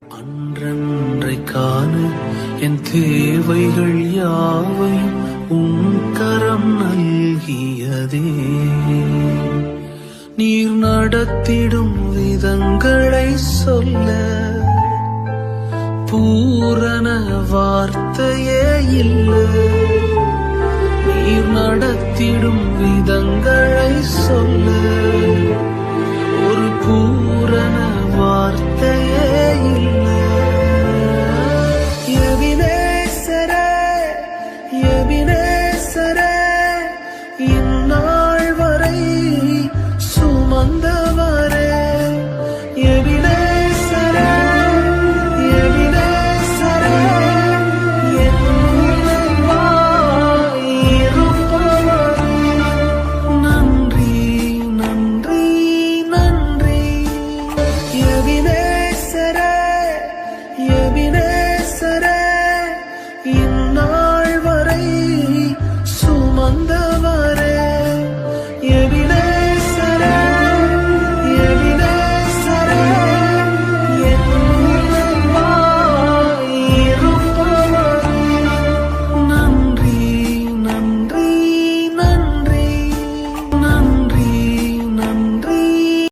அன்றன்றை காண என் தேவைகள் யாவையும் உன் கரம் நல்கியதே. நீர் நடத்திடும் விதங்களை சொல்ல பூரண வார்த்தையே இல்லை. நீர் நடத்திடும் விதங்களை சொல்ல ஒரு பூரண வார்த்தையே